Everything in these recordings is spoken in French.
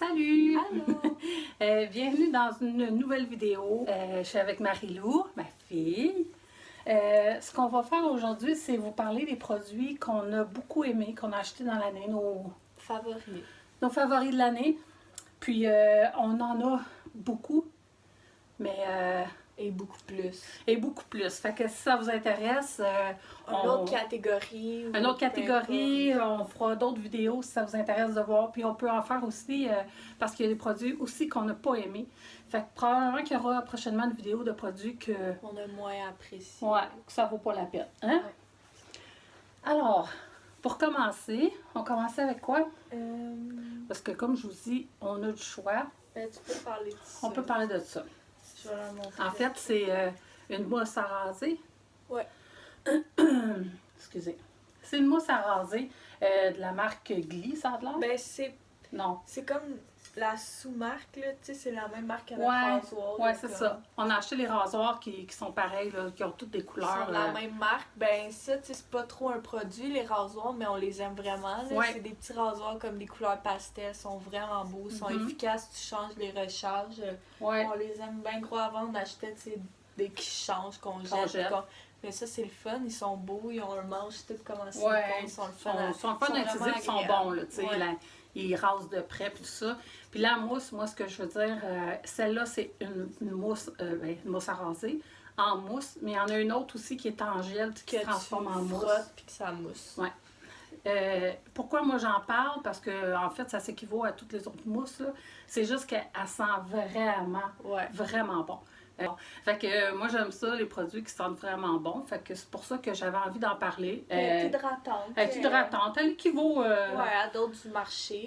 Salut! Allô! Bienvenue dans une nouvelle vidéo. Je suis avec Marie-Lou, ma fille. Ce qu'on va faire aujourd'hui, c'est vous parler des produits qu'on a beaucoup aimés, qu'on a achetés dans l'année, nos favoris de l'année. Puis on en a beaucoup, mais... Et beaucoup plus. Et beaucoup plus. Fait que si ça vous intéresse, Une autre catégorie. Une autre catégorie, on fera d'autres vidéos si ça vous intéresse de voir. Puis on peut en faire aussi, parce qu'il y a des produits aussi qu'on n'a pas aimés. Fait que probablement qu'il y aura prochainement une vidéo de produits que... On a moins apprécié. Ouais, que ça vaut pas la peine. Hein? Ouais. Alors, pour commencer, on commençait avec quoi? Parce que comme je vous dis, on a du choix. Ben, tu peux parler de ça. On peut parler de ça. Je vais la montrer. En fait, c'est une mousse à raser. Ouais. Excusez. C'est une mousse à raser de la marque Glee, ça a l'air? Ben, c'est... Non. C'est comme la sous-marque, là. Tu sais, c'est la même marque que Ouais, notre rasoir. ouais, c'est ça. On a acheté les rasoirs qui sont pareils, là, qui ont toutes des couleurs. Ils sont la même marque. Ben, ça, tu sais, c'est pas trop un produit, les rasoirs, mais on les aime vraiment. Là. Ouais. C'est des petits rasoirs comme des couleurs pastel, sont vraiment beaux, sont efficaces, tu changes les recharges. Ouais. On les aime bien gros. Avant, on achetait, tu sais, des qui changent, qu'on jette. Mais ça, c'est le fun. Ils sont beaux, ils ont un manche tout comme en silicone. Ouais. Ils sont le fun. fun. Ils sont fun à utiliser, ils sont bons, là, tu sais. Ouais. Ils rasent de près, puis tout ça. Puis la mousse, moi, ce que je veux dire, celle-là, c'est une mousse, une mousse à raser en mousse. Mais il y en a une autre aussi qui est en gel, qui se transforme en mousse. Puis que ça mousse. Ouais. Pourquoi moi j'en parle? Parce que en fait, ça s'équivaut à toutes les autres mousses, là. C'est juste qu'elle sent vraiment bon. Fait que moi j'aime ça, les produits qui sentent vraiment bon. Fait que c'est pour ça que j'avais envie d'en parler. Elle est hydratante. Elle est hydratante. Elle équivaut... Ouais, à d'autres du marché.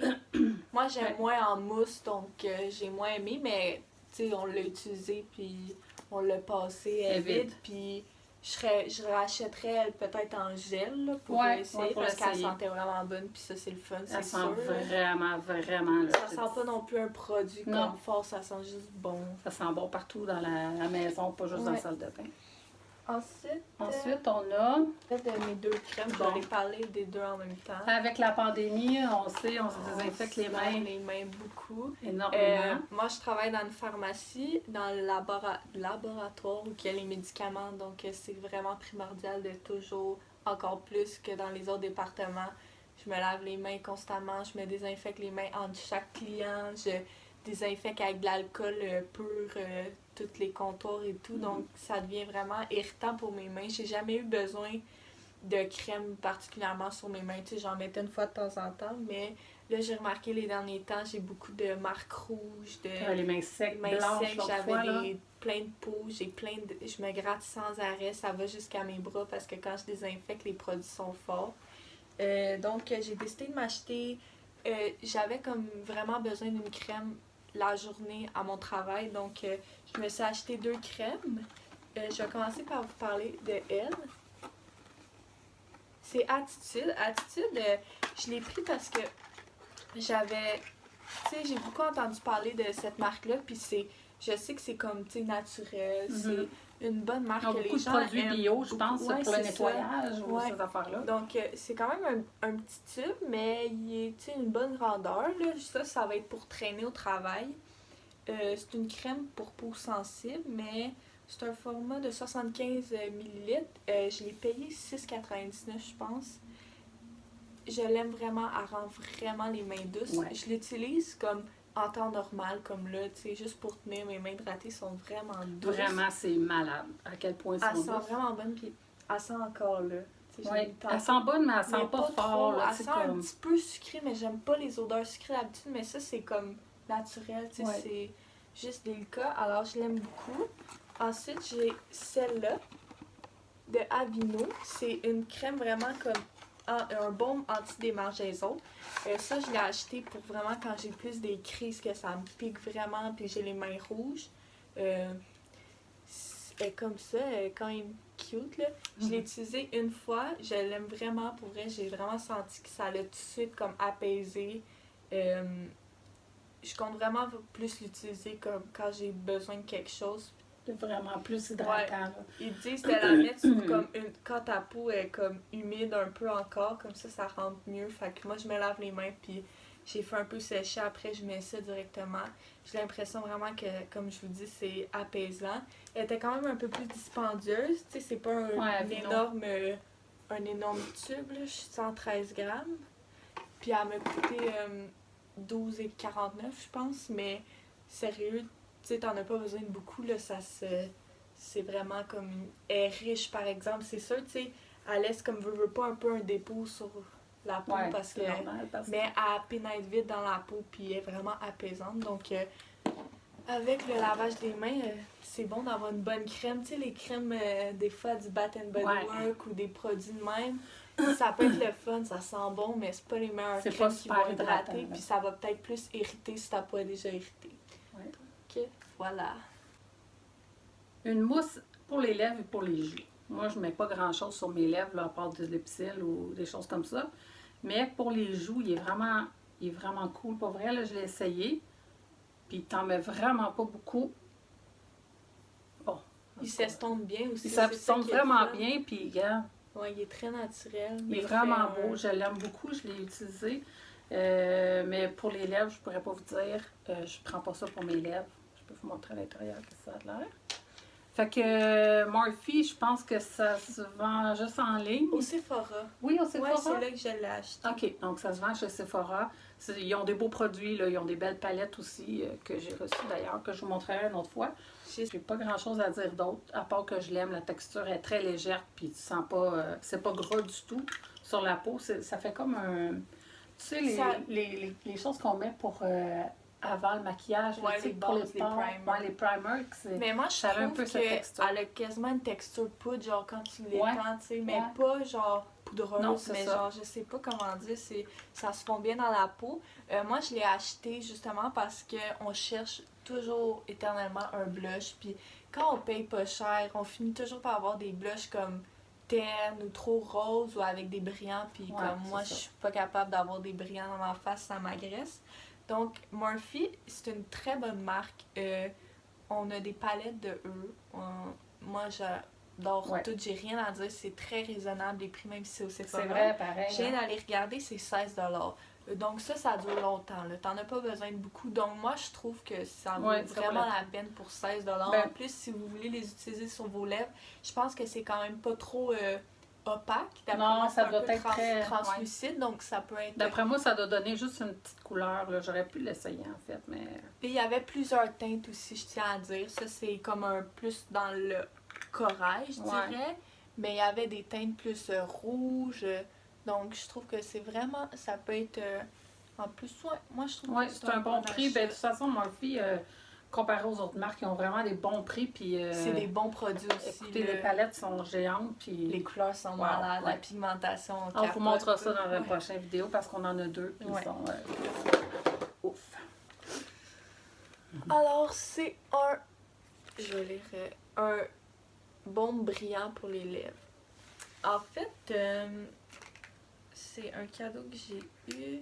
Moi j'aime moins en mousse, donc j'ai moins aimé, mais tu sais, on l'a utilisé, puis on l'a passé vite, puis je rachèterais peut-être en gel là, pour essayer, parce qu'elle sentait vraiment bonne, puis ça c'est le fun, c'est sûr. Elle sent vraiment... Là, ça sent pas non plus un produit comme fort, ça sent juste bon. Ça sent bon partout dans la maison, pas juste dans la salle de bain. Ensuite, on a... de mes deux crèmes, je vais parler des deux en même temps. Avec la pandémie, on se désinfecte les mains beaucoup. Énormément. Moi, je travaille dans une pharmacie, dans le laboratoire où il y a les médicaments, donc c'est vraiment primordial de toujours, encore plus que dans les autres départements. Je me lave les mains constamment, je me désinfecte les mains entre chaque client, je désinfecte avec de l'alcool pur tous les comptoirs et tout, donc ça devient vraiment irritant pour mes mains. J'ai jamais eu besoin de crème particulièrement sur mes mains, tu sais, j'en mettais une fois de temps en temps, mais là j'ai remarqué les derniers temps, j'ai beaucoup de marques rouges, les mains secs, j'avais plein de peau, je me gratte sans arrêt, ça va jusqu'à mes bras parce que quand je désinfecte, les produits sont forts. Donc j'ai décidé de m'acheter, j'avais comme vraiment besoin d'une crème la journée à mon travail, donc je me suis acheté 2 crèmes. Je vais commencer par vous parler de elle. C'est Attitude. Attitude, je l'ai pris parce que j'avais, tu sais, j'ai beaucoup entendu parler de cette marque-là, puis je sais que c'est comme, tu sais, naturel, c'est une bonne marque que les gens produits aiment bio, je pense, pour le nettoyage ou ces affaires-là. Donc, c'est quand même un petit tube, mais il est, tu sais, une bonne grandeur, là. Ça va être pour traîner au travail. C'est une crème pour peau sensible, mais c'est un format de 75 ml. Je l'ai payé 6,99 $, je pense. Je l'aime vraiment, elle rend vraiment les mains douces. Ouais. Je l'utilise comme en temps normal, comme là, tu sais, juste pour tenir mes mains hydratées, sont vraiment douces. Vraiment, c'est malade. À quel point elles sont douces. Elle sent vraiment bonne, puis elle sent encore là. Ouais. Elle sent bonne, mais elle sent pas fort. Là, elle sent un petit peu sucré, mais j'aime pas les odeurs sucrées d'habitude, mais ça, c'est comme naturel, tu sais, c'est juste délicat, alors je l'aime beaucoup. Ensuite, j'ai celle-là de Aveeno. C'est une crème vraiment comme un baume anti-démangeaison. Ça, je l'ai acheté pour vraiment quand j'ai plus des crises, que ça me pique vraiment, puis j'ai les mains rouges. Elle est comme ça, elle est quand même cute, là. Je l'ai utilisée une fois, je l'aime vraiment, pour vrai, j'ai vraiment senti que ça l'a tout de suite comme apaisé. Je compte vraiment plus l'utiliser comme quand j'ai besoin de quelque chose. Vraiment plus hydratant. Ouais. Ils disent de la mettre sur comme quand ta peau est comme humide un peu encore, comme ça rentre mieux. Fait que moi je me lave les mains puis j'ai fait un peu sécher, après je mets ça directement. J'ai l'impression vraiment que, comme je vous dis, c'est apaisant. Elle était quand même un peu plus dispendieuse, tu sais, c'est pas un énorme tube, là, 113 grammes. Puis elle m'a coûté 12,49 je pense, mais sérieux, tu sais, t'en as pas besoin de beaucoup, là, c'est vraiment comme... Elle est riche, par exemple, c'est sûr, tu sais, elle laisse comme veut pas un peu un dépôt sur la peau parce que... normal, Mais elle pénètre vite dans la peau, puis elle est vraiment apaisante, donc... avec le lavage des mains, c'est bon d'avoir une bonne crème. Tu sais, les crèmes, des fois, du Bath and Body Works ou des produits de même, ça peut être le fun, ça sent bon, mais c'est pas les meilleures crèmes qui vont hydrater, puis ça va peut-être plus irriter si t'as pas déjà irrité. Ouais. Donc, voilà. Une mousse pour les lèvres et pour les joues. Moi, je mets pas grand-chose sur mes lèvres, là, à part des Lipsil ou des choses comme ça. Mais pour les joues, il est vraiment cool. Pour vrai, là, je l'ai essayé. Puis t'en mets vraiment pas beaucoup. Bon. Il s'estompe bien aussi. Il s'estompe vraiment bien, puis regarde. Ouais, il est très naturel. Il est vraiment beau. Je l'aime beaucoup, je l'ai utilisé. Mais pour les lèvres, je pourrais pas vous dire. Je prends pas ça pour mes lèvres. Je peux vous montrer à l'intérieur que ça a l'air. Fait que Morphe, je pense que ça se vend juste en ligne. Au Sephora. Oui, au Sephora. Oui, c'est là que je l'ai acheté. OK, donc ça se vend chez Sephora. Ils ont des beaux produits, là. Ils ont des belles palettes aussi que j'ai reçues d'ailleurs, que je vous montrerai une autre fois. J'ai pas grand-chose à dire d'autre, à part que je l'aime. La texture est très légère, puis tu sens pas... c'est pas gras du tout sur la peau. Ça fait comme un... Tu sais, les choses qu'on met pour... avant le maquillage, ouais, là, pour les primers. Ouais, les primers, mais moi, je trouve qu'elle a quasiment une texture poudre, genre quand tu l'étends, tu sais, mais pas genre poudreuse, non, mais ça. Genre, je sais pas comment dire, ça se fond bien dans la peau. Moi, je l'ai acheté justement parce qu'on cherche toujours éternellement un blush, puis quand on paye pas cher, on finit toujours par avoir des blushs comme terne ou trop rose ou avec des brillants, puis comme moi, je suis pas capable d'avoir des brillants dans ma face, ça m'agresse. Donc, Morphe, c'est une très bonne marque. On a des palettes de eux. Moi, j'adore tout. J'ai rien à dire. C'est très raisonnable, les prix, même si c'est au Sephora. C'est vrai, pareil. Je viens d'aller regarder, c'est 16 $. Donc, ça dure longtemps. T'en as pas besoin de beaucoup. Donc, moi, je trouve que ça vaut vraiment la peine pour 16 $. En plus, si vous voulez les utiliser sur vos lèvres, je pense que c'est quand même pas trop... opaque. D'après moi, ça doit être très translucide, donc ça peut être... D'après moi, ça doit donner juste une petite couleur. J'aurais pu l'essayer, en fait, mais... Et il y avait plusieurs teintes aussi, je tiens à dire. Ça, c'est comme un plus dans le corail, je dirais. Mais il y avait des teintes plus rouges. Donc, je trouve que c'est vraiment... Ça peut être... en plus, moi, je trouve que c'est un bon prix. Ben, de toute façon, Morphe... comparé aux autres marques, ils ont vraiment des bons prix. Puis, c'est des bons produits aussi. Écoutez, les palettes sont géantes. Puis... Les couleurs sont malades, la pigmentation. On vous montrera ça dans la prochaine vidéo parce qu'on en a deux. Puis ils sont ouf. Alors, c'est un... Je vais lire. Un baume brillant pour les lèvres. En fait, c'est un cadeau que j'ai eu.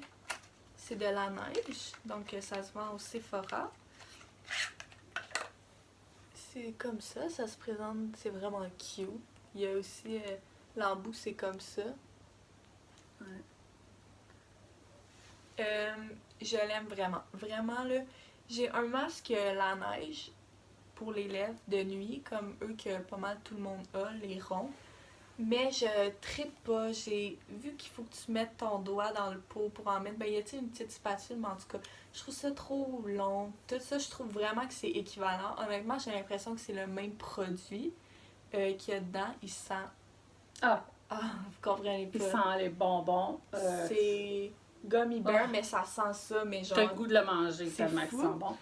C'est de la neige. Donc, ça se vend au Sephora. C'est comme ça se présente, c'est vraiment cute. Il y a aussi l'embout, c'est comme ça. Je l'aime vraiment. Vraiment, là, j'ai un masque la neige pour les lèvres de nuit, comme eux que pas mal tout le monde a, les ronds. Mais je trippe pas. J'ai vu qu'il faut que tu mettes ton doigt dans le pot pour en mettre. Ben, y a une petite spatule, mais en tout cas, je trouve ça trop long. Tout ça, je trouve vraiment que c'est équivalent. Honnêtement, j'ai l'impression que c'est le même produit qu'il y a dedans. Il sent... Ah, vous comprenez pas. Il sent les bonbons. C'est gummy bear, mais ça sent ça, mais genre... T'as le goût de le manger tellement il sent bon.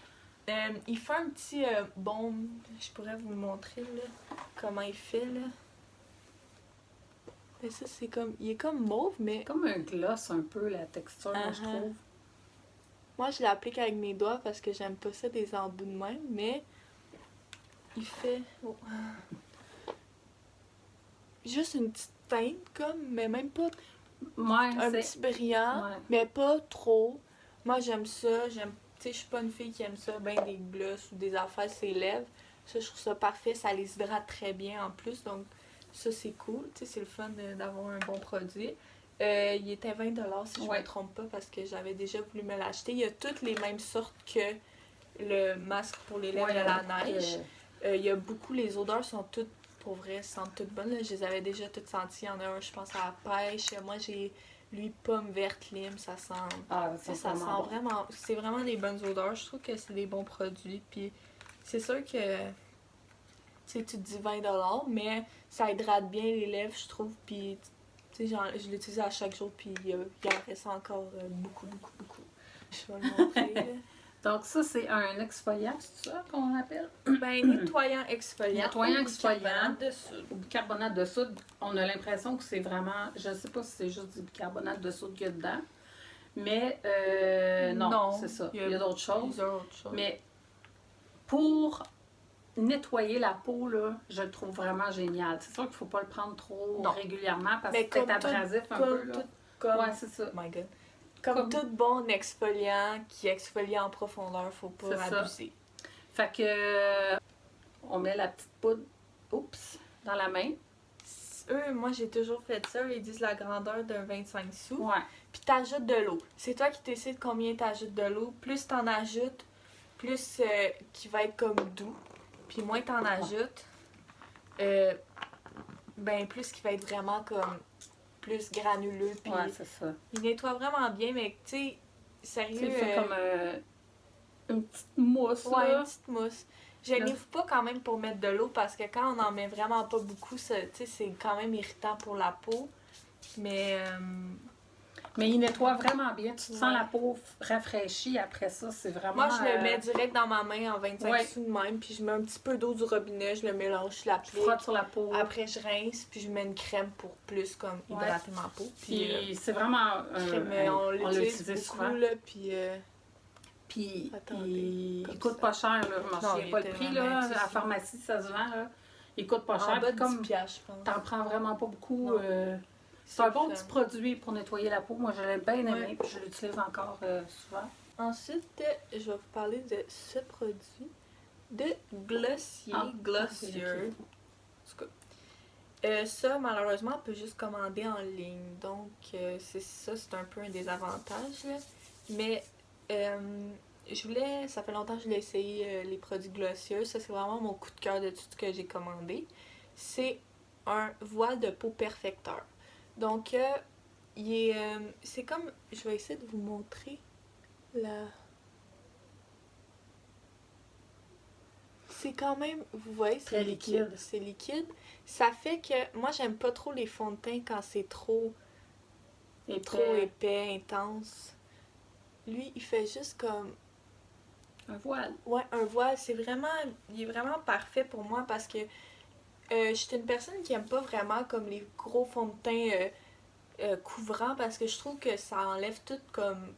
Il fait un petit baume. Je pourrais vous le montrer, là, comment il fait, là. Mais ça, c'est comme... Il est comme mauve, mais... Comme un gloss un peu, la texture, moi, je trouve. Moi, je l'applique avec mes doigts parce que j'aime pas ça des embouts de même, mais... Il fait... Oh. Juste une petite teinte, comme, mais même pas... un petit brillant, mais pas trop. Moi, j'aime ça. Tu sais, je suis pas une fille qui aime ça, ben des gloss ou des affaires sur ses lèvres. Ça, je trouve ça parfait. Ça les hydrate très bien, en plus, donc... Ça, c'est cool. Tu sais, c'est le fun d'avoir un bon produit. Il était 20$ si je Ouais. me trompe pas parce que j'avais déjà voulu me l'acheter. Il y a toutes les mêmes sortes que le masque pour les lèvres Ouais, de la donc, neige. Il y a beaucoup, les odeurs sont toutes, pour vrai, sentent toutes bonnes. Là. Je les avais déjà toutes senties. Il y en a un, je pense, à la pêche. Moi, j'ai lui pomme verte lime. Ça sent. Ah, Tu sais, ça ça sent sent bon. vraiment. C'est vraiment des bonnes odeurs. Je trouve que c'est des bons produits. Puis c'est sûr que. Tu sais, tu te dis 20$, mais ça hydrate bien les lèvres, je trouve. Puis, tu sais, je l'utilise à chaque jour. Puis il en reste encore beaucoup, beaucoup, beaucoup. Je vais le montrer. Là. Donc, ça, c'est un exfoliant, c'est ça qu'on appelle? Ben, nettoyant exfoliant. Nettoyant ou exfoliant. bicarbonate de soude. Au bicarbonate de soude, on a l'impression que c'est vraiment. Je ne sais pas si c'est juste du bicarbonate de soude qu'il y a dedans. Mais non, c'est ça. Il y a d'autres choses. Mais pour nettoyer la peau, là, je le trouve vraiment génial. C'est sûr qu'il ne faut pas le prendre trop régulièrement parce que c'est peut-être abrasif un peu. Là. Ouais, c'est ça. My God. Comme tout bon exfoliant qui exfolie en profondeur, faut pas abuser. Fait que on met la petite poudre dans la main. Moi j'ai toujours fait ça, ils disent la grandeur d'un 25 sous. Ouais. Puis t'ajoutes de l'eau. C'est toi qui décides combien t'ajoutes de l'eau. Plus t'en ajoutes, plus qui va être comme doux. Puis moins t'en ajoutes, ben plus qui va être vraiment comme plus granuleux. Puis ouais, c'est ça. Il nettoie vraiment bien, mais tu sais, sérieux. Tu fait comme une petite mousse. Ouais, là. une petite mousse. Je n'ouvre pas quand même pour mettre de l'eau parce que quand on en met vraiment pas beaucoup, c'est quand même irritant pour la peau. Mais il nettoie vraiment bien. Tu te sens la peau rafraîchie après ça. C'est vraiment. Moi, je le mets direct dans ma main en 25 sous de même. Puis je mets un petit peu d'eau du robinet, je le mélange, je l'applique. Frotte sur la peau. Après, je rince, puis je mets une crème pour plus comme hydrater ma peau. Puis c'est vraiment. on l'utilise beaucoup, là. Puis il coûte pas cher, là. Je m'en souviens pas le prix, là. À la pharmacie, ça se vend, là. Il coûte pas cher. Bas de comme 10$, je pense. t'en prends vraiment pas beaucoup. C'est un bon petit produit pour nettoyer la peau. Moi, je l'ai bien aimé. Puis je l'utilise encore souvent. Ensuite, je vais vous parler de ce produit de Glossier. Glossier. Ça, malheureusement, on peut juste commander en ligne. Donc, c'est un peu un désavantage. Là. Mais ça fait longtemps que je voulais essayer les produits Glossier. Ça, c'est vraiment mon coup de cœur de tout ce que j'ai commandé. C'est un voile de peau perfecteur. Donc, c'est comme... Je vais essayer de vous montrer la... C'est quand même... Vous voyez, c'est liquide. C'est liquide. Ça fait que... Moi, j'aime pas trop les fonds de teint quand c'est trop épais, intense. Lui, il fait juste comme... Un voile. Ouais, un voile. Il est vraiment parfait pour moi parce que je suis une personne qui aime pas vraiment comme les gros fonds de teint couvrants parce que je trouve que ça enlève tout comme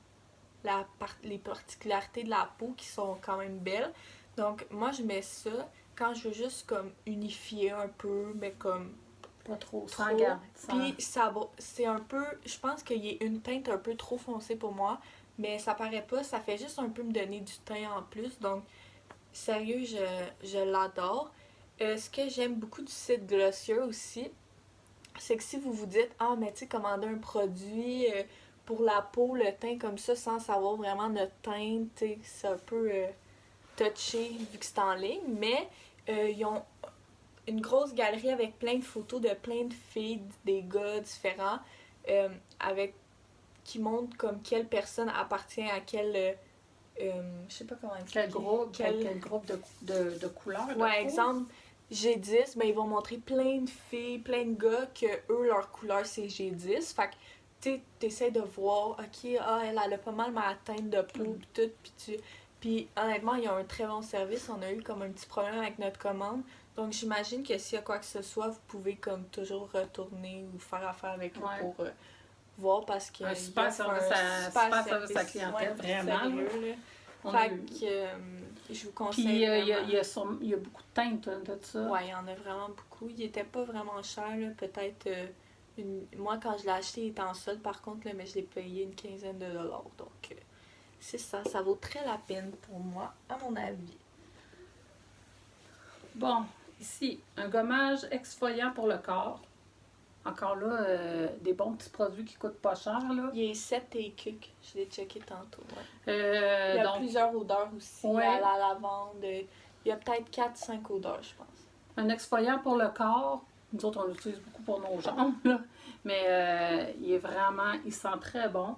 les particularités de la peau qui sont quand même belles. Donc, moi, je mets ça quand je veux juste comme unifier un peu, mais comme... Pas trop. Puis, c'est un peu... Je pense qu'il y a une teinte un peu trop foncée pour moi. Mais ça paraît pas, ça fait juste un peu me donner du teint en plus. Donc, sérieux, je l'adore. Ce que j'aime beaucoup du site Glossier aussi, c'est que si vous vous dites « Ah, mais tu sais, commander un produit pour la peau, le teint comme ça, sans savoir vraiment notre teint, tu sais, c'est un peu touché vu que c'est en ligne. » Mais ils ont une grosse galerie avec plein de photos de plein de filles, des gars différents, qui montre comme quelle personne appartient à quel je sais pas comment expliquer. Quel groupe de couleurs. Ouais, exemple, G10, ben ils vont montrer plein de filles, plein de gars que eux, leur couleur c'est G10. Fait que tu essaies de voir, ok, elle a pas mal ma teinte de peau pis tout, puis honnêtement, il y a un très bon service. On a eu comme un petit problème avec notre commande. Donc j'imagine que s'il y a quoi que ce soit, vous pouvez comme toujours retourner ou faire affaire avec eux pour voir parce que un super service à clientèle, vraiment. Sérieux, fait que je vous conseille. Puis il y a beaucoup de teintes de ça. Ouais, il y en a vraiment beaucoup. Il était pas vraiment cher, là. Peut-être moi quand je l'ai acheté, il était en solde par contre, là, mais je l'ai payé une quinzaine de dollars. Donc c'est ça vaut très la peine pour moi, à mon avis. Bon, ici, un gommage exfoliant pour le corps. Encore là, des bons petits produits qui coûtent pas cher, là. Il est 7 et cuc. Je l'ai checké tantôt. Ouais. Il y a Donc, plusieurs odeurs aussi. Ouais. Il y a la lavande. Il y a peut-être 4-5 odeurs, je pense. un exfoliant pour le corps, nous autres, on l'utilise beaucoup pour nos jambes, là. Mais il sent très bon.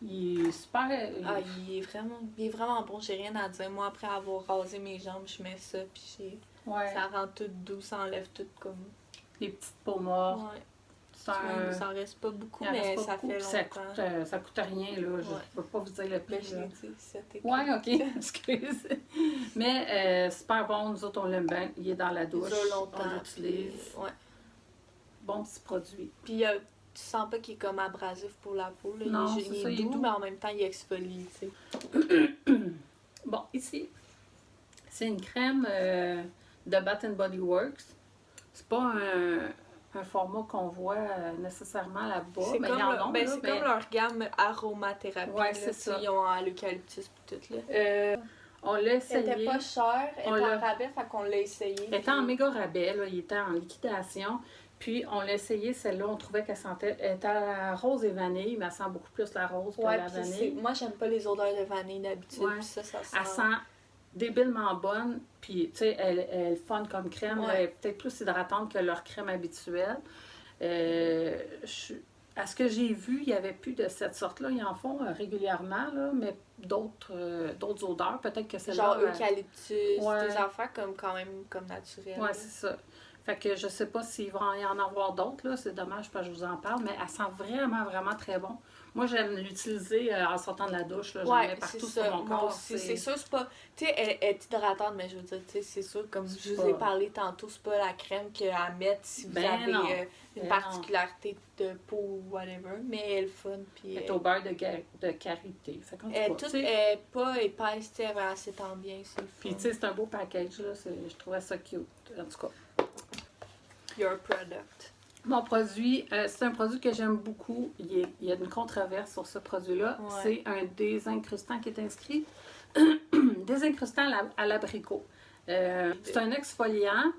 Il est super. Ah, il est vraiment bon. J'ai rien à dire. Moi, après avoir rasé mes jambes, je mets ça. Puis Ouais, ça rend tout doux. Ça enlève tout comme. les petites peaux mortes. Ouais. C'est un- Ça en reste pas beaucoup, il en mais reste pas ça beaucoup, fait puis longtemps. ça coûte rien, là. Je Ouais. peux pas vous dire le prix. Ben, je là. l'ai dit, 7 et cuc. Ouais, ok, excuse. Mais super bon, nous autres, on l'aime bien. Il est dans la Il douche. dure longtemps. On l'utilise. puis, ouais. Bon petit produit. Puis tu sens pas qu'il est comme abrasif pour la peau. Là. Non, il c'est est ça, il est doux, doux. mais en même temps, il exfolie. Tu sais. Bon, ici, c'est une crème de Bath Body Works. C'est pas un format qu'on voit nécessairement là-bas, C'est mais comme, il y en a. ben, c'est comme leur gamme aromathérapie. Ouais, là, c'est tu sais, ça. Ils ont à l'eucalyptus et tout. Là. On l'a essayé. C'était pas cher, elle On était l'a- en rabais, fait qu'on l'a essayé. Elle était en méga rabais, là, il était en liquidation. Puis on l'a essayé, celle-là, on trouvait qu'elle sentait. Elle était à la rose et vanille, mais elle sent beaucoup plus la rose que Ouais, la puis vanille. moi, j'aime pas les odeurs de vanille d'habitude. Ouais. Puis ça sent. Elle sent débilement bonne, puis tu sais, elle est fun comme crème. Ouais. Là, elle est peut-être plus hydratante que leur crème habituelle. À ce que j'ai vu, il n'y avait plus de cette sorte-là. Ils en font régulièrement, là, mais d'autres odeurs. Peut-être que c'est Genre eucalyptus, Ouais. des affaires comme quand même comme naturelles. Ouais, c'est ça. Fait que je sais pas s'il va y en avoir d'autres, là. C'est dommage parce que je vous en parle, mais elle sent vraiment, vraiment très bon. Moi, j'aime l'utiliser en sortant de la douche, là. J'en mets Ouais, partout c'est sur ça. mon Moi corps. aussi, c'est sûr, c'est pas. Tu sais, elle est hydratante, mais je veux dire, tu sais, c'est sûr, comme C'est je vous ai pas- parlé tantôt, c'est pas la crème qu'à mettre si vous Ben avez non. une Ben particularité de peau ou whatever, mais elle est fun. Puis Elle est au beurre de karité. Fait qu'en tout elle, cas, toute, tu sais, elle est pas épaisse, tu sais, elle s'étend bien, c'est le puis fun. tu sais, c'est un beau package, là. Je trouvais ça cute. En tout cas. Your product. Mon produit, c'est un produit que j'aime beaucoup. Il y a une controverse sur ce produit-là. Ouais. C'est un désincrustant qui est inscrit. Désincrustant à l'abricot. C'est un exfoliant.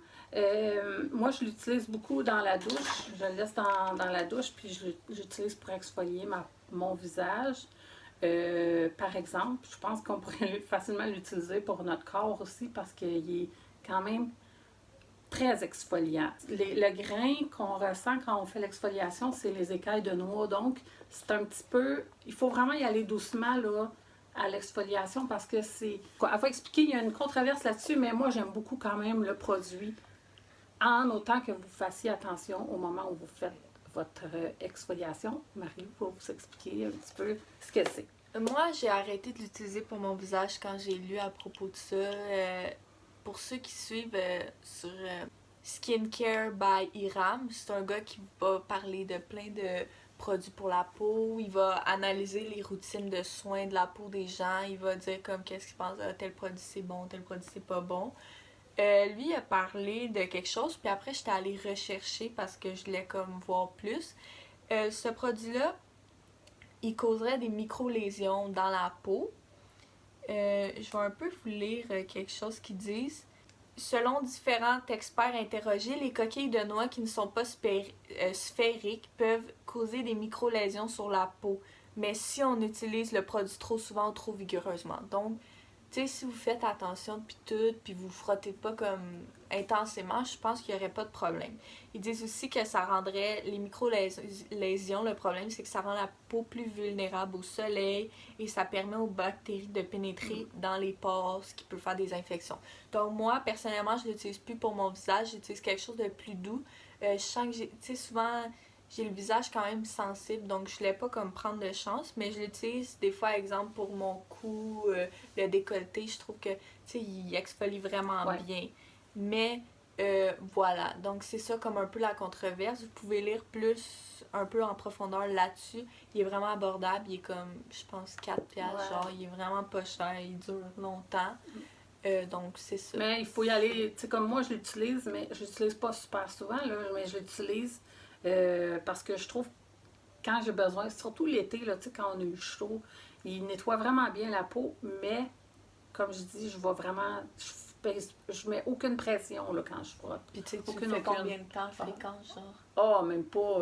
Moi, je l'utilise beaucoup dans la douche. Je le laisse dans la douche, puis j'utilise pour exfolier mon visage. Par exemple, je pense qu'on pourrait facilement l'utiliser pour notre corps aussi parce qu'il est quand même très exfoliant. Le grain qu'on ressent quand on fait l'exfoliation, c'est les écailles de noix. Donc, c'est un petit peu... Il faut vraiment y aller doucement là, à l'exfoliation parce que c'est... Il faut expliquer, il y a une controverse là-dessus, mais moi, j'aime beaucoup quand même le produit en autant que vous fassiez attention au moment où vous faites votre exfoliation. Marie, pour vous expliquer un petit peu ce que c'est. Moi, j'ai arrêté de l'utiliser pour mon visage quand j'ai lu à propos de ça. Pour ceux qui suivent sur Skincare by Iram, c'est un gars qui va parler de plein de produits pour la peau. Il va analyser les routines de soins de la peau des gens. Il va dire comme qu'est-ce qu'il pense, tel produit c'est bon, tel produit c'est pas bon. Lui a parlé de quelque chose, puis après j'étais allée rechercher parce que je voulais comme voir plus. Ce produit-là, il causerait des micro-lésions dans la peau. Je vais un peu vous lire quelque chose qu'ils disent. Selon différents experts interrogés, les coquilles de noix qui ne sont pas sphériques peuvent causer des micro-lésions sur la peau, mais si on utilise le produit trop souvent ou trop vigoureusement. Donc, tu sais, si vous faites attention puis tout, puis vous frottez pas comme intensément, je pense qu'il n'y aurait pas de problème. Ils disent aussi que ça rendrait les micro-lésions, le problème c'est que ça rend la peau plus vulnérable au soleil et ça permet aux bactéries de pénétrer dans les pores, ce qui peut faire des infections. Donc moi, personnellement, je l'utilise plus pour mon visage, j'utilise quelque chose de plus doux. Je sens que tu sais, souvent... J'ai le visage quand même sensible, donc je voulais pas comme prendre de chance, mais je l'utilise des fois, exemple, pour mon cou, le décolleté, je trouve que, tu sais, il exfolie vraiment Ouais. bien. Mais, voilà, donc c'est ça comme un peu la controverse. Vous pouvez lire plus, un peu en profondeur là-dessus. Il est vraiment abordable, il est comme, je pense, 4$, Ouais. genre, il est vraiment pas cher, il dure longtemps. Donc, c'est ça. Mais il faut y aller, tu sais, comme moi, je l'utilise, mais je l'utilise pas super souvent, là, mais je l'utilise parce que je trouve, quand j'ai besoin, surtout l'été, là, tu sais, quand on a eu chaud, il nettoie vraiment bien la peau, mais, comme je dis, je vais vraiment, je mets aucune pression là, quand je frotte. Puis tu sais, tu Aucune, fais aucune. combien de temps fréquence, genre? Ah, même pas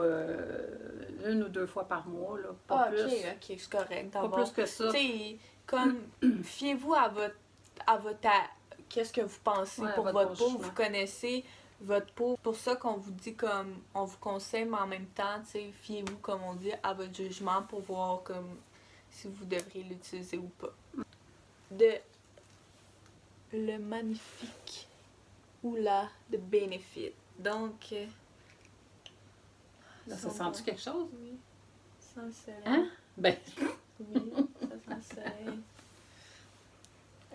1 ou 2 fois par mois, là. Pas plus. Ok, c'est correct Pas d'avoir. plus que ça. Tu sais, comme, fiez-vous à qu'est-ce que vous pensez Ouais, pour votre votre bon peau. jugement. Vous connaissez votre peau. C'est pour ça qu'on vous dit comme, on vous conseille, mais en même temps, tu sais, fiez-vous, comme on dit, à votre jugement pour voir comme si vous devriez l'utiliser ou pas. Le magnifique Oula de Benefit. Donc, Là, ça sent sent-tu bon. quelque chose? Oui, ça sent le soleil. Hein? Ben, Oui, ça sent le soleil.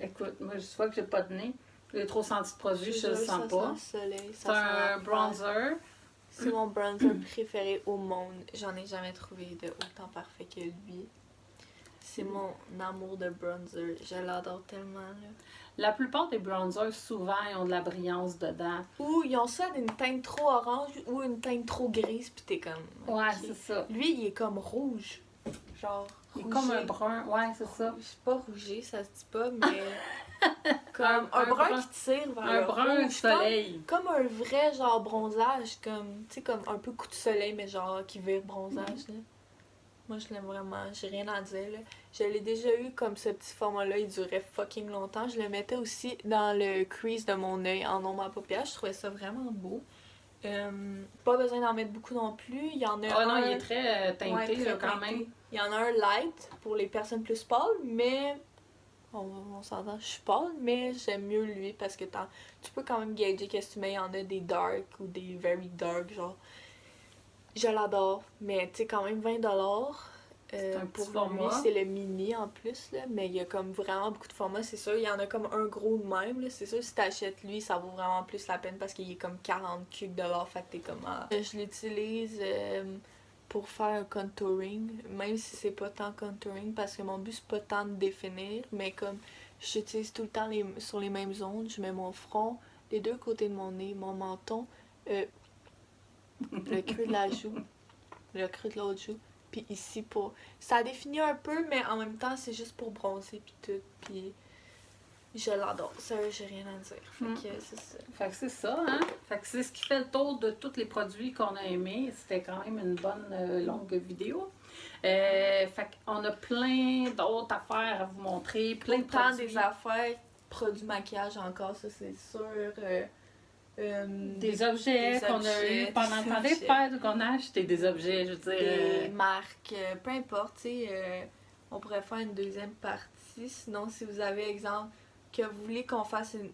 écoute, moi, je vois que j'ai pas de nez. J'ai trop senti de produit, je le jure, sens ça pas. sent le soleil, C'est ça sent un la bronzer. C'est mon bronzer préféré au monde. J'en ai jamais trouvé de autant parfait que lui. C'est mon amour de bronzer. Je l'adore tellement. Là. La plupart des bronzers, souvent, ils ont de la brillance dedans. Ou ils ont ça d'une teinte trop orange ou une teinte trop grise, pis t'es comme. Ouais, ok. c'est ça. Lui, il est comme rouge. Genre. Il est rougé. comme un brun. Ouais, c'est ça. C'est pas rougé, ça se dit pas, mais. comme Un un brun brun- qui tire vers Un le brun rouge, soleil. comme un vrai genre bronzage, comme, tu sais, comme un peu coup de soleil, mais genre qui vire bronzage, là. Moi, je l'aime vraiment, j'ai rien à dire, là. Je l'ai déjà eu comme ce petit format-là, il durait fucking longtemps. Je le mettais aussi dans le crease de mon œil, en ombre à paupières. Je trouvais ça vraiment beau. Pas besoin d'en mettre beaucoup non plus. Il y en a Ah non, un... il est très teinté, ouais, très là, quand teinté. même. Il y en a un light pour les personnes plus pâles, mais... On s'entend, je suis pâle, mais j'aime mieux lui parce que tu peux quand même gager qu'est-ce que tu mets. Il y en a des dark ou des very dark, genre. Je l'adore, mais tu sais, quand même 20$. C'est un pour petit format. lui, c'est le mini en plus, là, mais il y a comme vraiment beaucoup de formats, c'est sûr. Il y en a comme un gros de même, là, c'est sûr. Si t'achètes lui, ça vaut vraiment plus la peine parce qu'il est comme 40 $, fait que t'es comme... ah. Je l'utilise pour faire un contouring, même si c'est pas tant contouring, parce que mon but c'est pas tant de définir, mais comme j'utilise tout le temps sur les mêmes zones, je mets mon front, les deux côtés de mon nez, mon menton, le creux de la joue, le creux de l'autre joue, puis ici pour... Ça définit un peu, mais en même temps c'est juste pour bronzer puis tout, puis je l'adore, ça j'ai rien à dire, fait que c'est ça. Fait que c'est ça, hein? Fait que c'est ce qui fait le tour de tous les produits qu'on a aimés. C'était quand même une bonne longue vidéo. Fait qu'on a plein d'autres affaires à vous montrer, plein de Autant produits. des affaires, produits maquillage encore, ça c'est sûr. Des objets qu'on a objets, eu pendant le des temps des objets. fêtes ou qu'on a acheté des objets, je veux dire. Des marques, peu importe, tu sais, on pourrait faire une deuxième partie. Sinon, si vous avez, exemple, que vous voulez qu'on fasse une...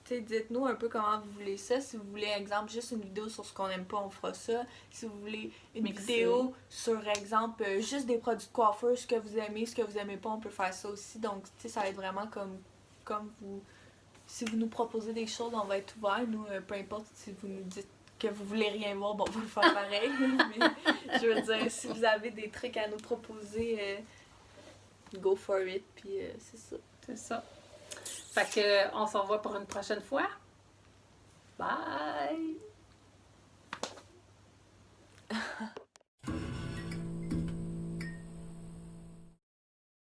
Tu sais, dites-nous un peu comment vous voulez ça. Si vous voulez, exemple, juste une vidéo sur ce qu'on n'aime pas, on fera ça. Si vous voulez une Mixer. vidéo sur, exemple, juste des produits de coiffeur, ce que vous aimez, ce que vous aimez pas, on peut faire ça aussi. Donc, tu sais, ça va être vraiment comme vous... Si vous nous proposez des choses, on va être ouvert. Nous, peu importe si vous nous dites que vous voulez rien voir, bon, on va le faire pareil. Mais je veux dire, si vous avez des trucs à nous proposer, go for it. Puis c'est ça. C'est ça. Fait que on s'en va pour une prochaine fois.